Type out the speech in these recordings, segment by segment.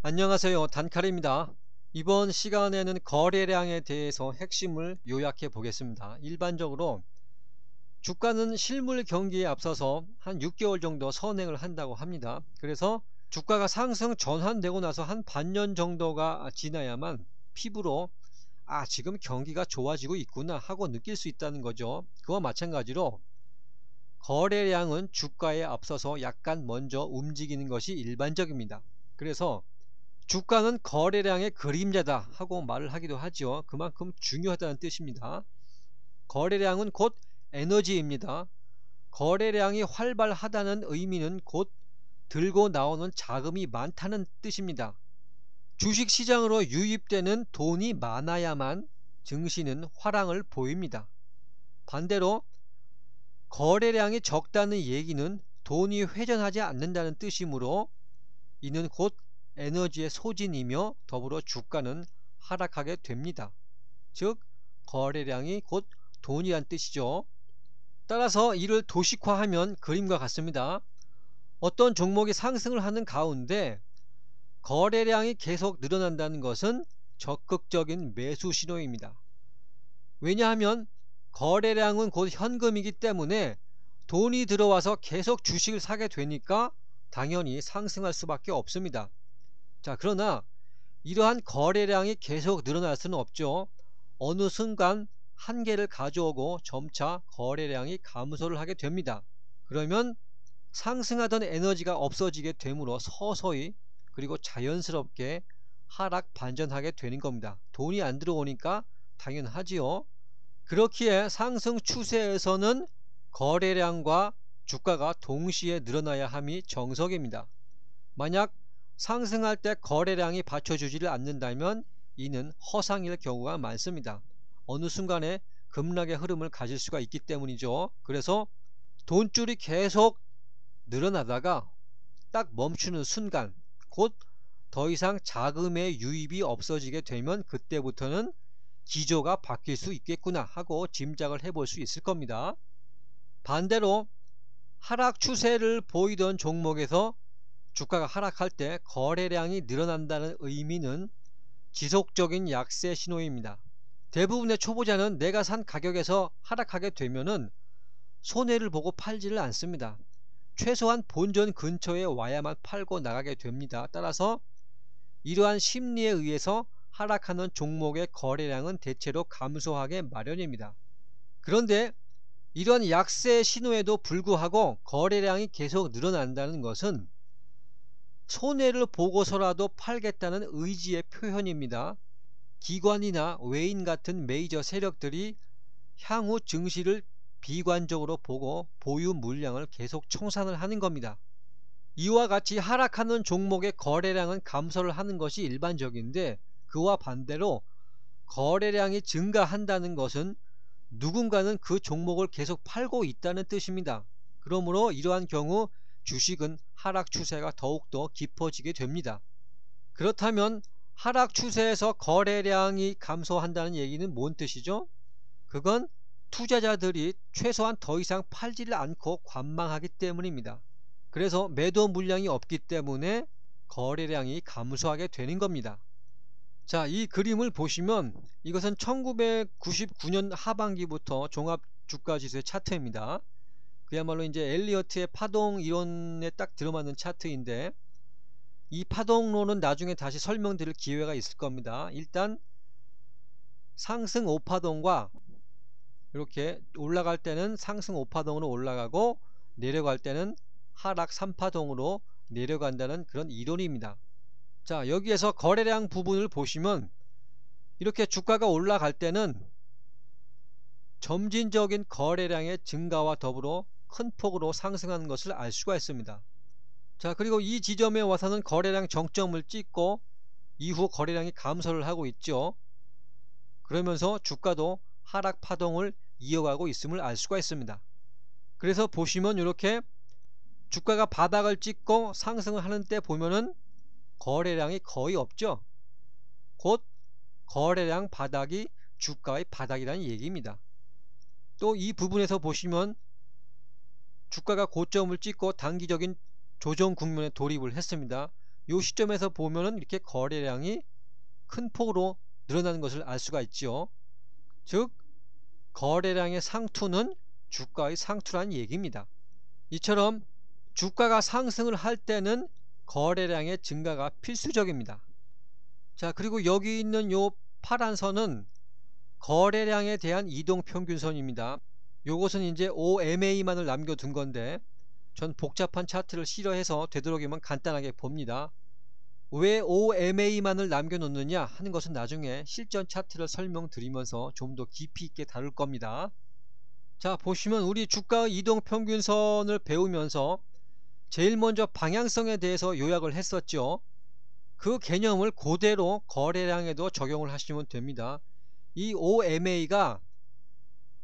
안녕하세요. 단칼입니다. 이번 시간에는 거래량에 대해서 핵심을 요약해 보겠습니다. 일반적으로 주가는 실물 경기에 앞서서 한 6개월 정도 선행을 한다고 합니다. 그래서 주가가 상승 전환되고 나서 한 반년 정도가 지나야만 피부로 지금 경기가 좋아지고 있구나 하고 느낄 수 있다는 거죠. 그와 마찬가지로 거래량은 주가에 앞서서 약간 먼저 움직이는 것이 일반적입니다. 그래서 주가는 거래량의 그림자다 하고 말을 하기도 하죠. 그만큼 중요하다는 뜻입니다. 거래량은 곧 에너지입니다. 거래량이 활발하다는 의미는 곧 들고 나오는 자금이 많다는 뜻입니다. 주식시장으로 유입되는 돈이 많아야만 증시는 화랑을 보입니다. 반대로 거래량이 적다는 얘기는 돈이 회전하지 않는다는 뜻이므로 이는 곧 에너지의 소진이며 더불어 주가는 하락하게 됩니다. 즉 거래량이 곧 돈이란 뜻이죠. 따라서 이를 도식화하면 그림과 같습니다. 어떤 종목이 상승을 하는 가운데 거래량이 계속 늘어난다는 것은 적극적인 매수 신호입니다. 왜냐하면 거래량은 곧 현금이기 때문에 돈이 들어와서 계속 주식을 사게 되니까 당연히 상승할 수밖에 없습니다. 자, 그러나 이러한 거래량이 계속 늘어날 수는 없죠. 어느 순간 한계를 가져오고 점차 거래량이 감소를 하게 됩니다. 그러면 상승하던 에너지가 없어지게 되므로 서서히 그리고 자연스럽게 하락 반전하게 되는 겁니다. 돈이 안 들어오니까 당연하지요. 그렇기에 상승 추세에서는 거래량과 주가가 동시에 늘어나야 함이 정석입니다. 만약 상승할 때 거래량이 받쳐주지를 않는다면 이는 허상일 경우가 많습니다. 어느 순간에 급락의 흐름을 가질 수가 있기 때문이죠. 그래서 돈줄이 계속 늘어나다가 딱 멈추는 순간 곧 더 이상 자금의 유입이 없어지게 되면 그때부터는 기조가 바뀔 수 있겠구나 하고 짐작을 해볼 수 있을 겁니다. 반대로 하락 추세를 보이던 종목에서 주가가 하락할 때 거래량이 늘어난다는 의미는 지속적인 약세 신호입니다. 대부분의 초보자는 내가 산 가격에서 하락하게 되면은 손해를 보고 팔지를 않습니다. 최소한 본전 근처에 와야만 팔고 나가게 됩니다. 따라서 이러한 심리에 의해서 하락하는 종목의 거래량은 대체로 감소하게 마련입니다. 그런데 이러한 약세 신호에도 불구하고 거래량이 계속 늘어난다는 것은 손해를 보고서라도 팔겠다는 의지의 표현입니다. 기관이나 외인 같은 메이저 세력들이 향후 증시를 비관적으로 보고 보유 물량을 계속 청산을 하는 겁니다. 이와 같이 하락하는 종목의 거래량은 감소를 하는 것이 일반적인데 그와 반대로 거래량이 증가한다는 것은 누군가는 그 종목을 계속 팔고 있다는 뜻입니다. 그러므로 이러한 경우 주식은 하락 추세가 더욱더 깊어지게 됩니다. 그렇다면 하락 추세에서 거래량이 감소한다는 얘기는 뭔 뜻이죠? 그건 투자자들이 최소한 더 이상 팔지를 않고 관망하기 때문입니다. 그래서 매도 물량이 없기 때문에 거래량이 감소하게 되는 겁니다. 자, 이 그림을 보시면 이것은 1999년 하반기부터 종합주가지수의 차트입니다. 그야말로 이제 엘리어트의 파동 이론에 딱 들어맞는 차트인데 이 파동론은 나중에 다시 설명드릴 기회가 있을 겁니다. 일단 상승 5파동과 이렇게 올라갈 때는 상승 5파동으로 올라가고 내려갈 때는 하락 3파동으로 내려간다는 그런 이론입니다. 자, 여기에서 거래량 부분을 보시면 이렇게 주가가 올라갈 때는 점진적인 거래량의 증가와 더불어 큰 폭으로 상승하는 것을 알 수가 있습니다. 자, 그리고 이 지점에 와서는 거래량 정점을 찍고 이후 거래량이 감소를 하고 있죠. 그러면서 주가도 하락 파동을 이어가고 있음을 알 수가 있습니다. 그래서 보시면 이렇게 주가가 바닥을 찍고 상승을 하는 때 보면은 거래량이 거의 없죠. 곧 거래량 바닥이 주가의 바닥이라는 얘기입니다. 또 이 부분에서 보시면 주가가 고점을 찍고 단기적인 조정 국면에 돌입을 했습니다. 이 시점에서 보면은 이렇게 거래량이 큰 폭으로 늘어나는 것을 알 수가 있죠. 즉 거래량의 상투는 주가의 상투라는 얘기입니다. 이처럼 주가가 상승을 할 때는 거래량의 증가가 필수적입니다. 자, 그리고 여기 있는 요 파란 선은 거래량에 대한 이동평균선입니다. 요것은 이제 OMA만을 남겨둔 건데 전 복잡한 차트를 싫어해서 되도록이면 간단하게 봅니다. 왜 OMA만을 남겨놓느냐 하는 것은 나중에 실전 차트를 설명드리면서 좀 더 깊이 있게 다룰 겁니다. 자, 보시면 우리 주가의 이동평균선을 배우면서 제일 먼저 방향성에 대해서 요약을 했었죠. 그 개념을 그대로 거래량에도 적용을 하시면 됩니다. 이 OMA가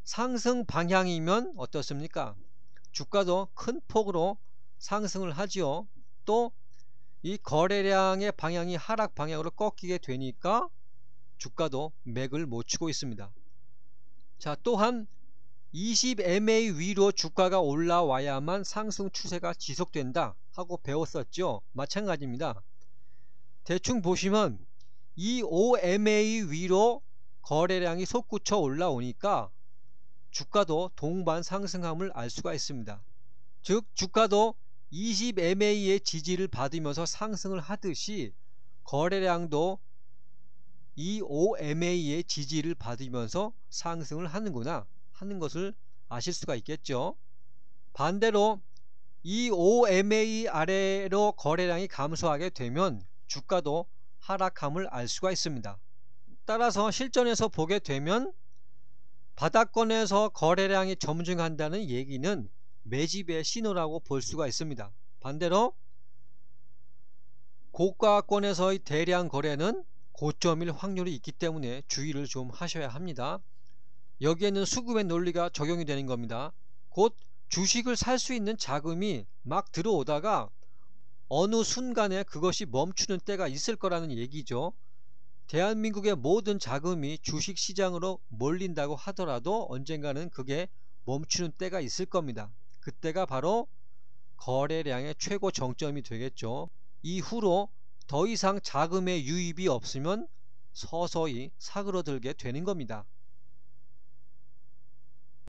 상승 방향이면 어떻습니까? 주가도 큰 폭으로 상승을 하지요. 또 이 거래량의 방향이 하락 방향으로 꺾이게 되니까 주가도 맥을 못 추고 있습니다. 자, 또한 20MA 위로 주가가 올라와야만 상승 추세가 지속된다 하고 배웠었죠. 마찬가지입니다. 대충 보시면 이 5MA 위로 거래량이 솟구쳐 올라오니까 주가도 동반 상승함을 알 수가 있습니다. 즉 주가도 20MA의 지지를 받으면서 상승을 하듯이 거래량도 이 5MA의 지지를 받으면서 상승을 하는구나 하는 것을 아실 수가 있겠죠. 반대로 이 5MA 아래로 거래량이 감소하게 되면 주가도 하락함을 알 수가 있습니다. 따라서 실전에서 보게 되면 바닥권에서 거래량이 점증한다는 얘기는 매집의 신호라고 볼 수가 있습니다. 반대로 고가권에서의 대량 거래는 고점일 확률이 있기 때문에 주의를 좀 하셔야 합니다. 여기에는 수급의 논리가 적용이 되는 겁니다. 곧 주식을 살 수 있는 자금이 막 들어오다가 어느 순간에 그것이 멈추는 때가 있을 거라는 얘기죠. 대한민국의 모든 자금이 주식시장으로 몰린다고 하더라도 언젠가는 그게 멈추는 때가 있을 겁니다. 그때가 바로 거래량의 최고 정점이 되겠죠. 이후로 더 이상 자금의 유입이 없으면 서서히 사그러들게 되는 겁니다.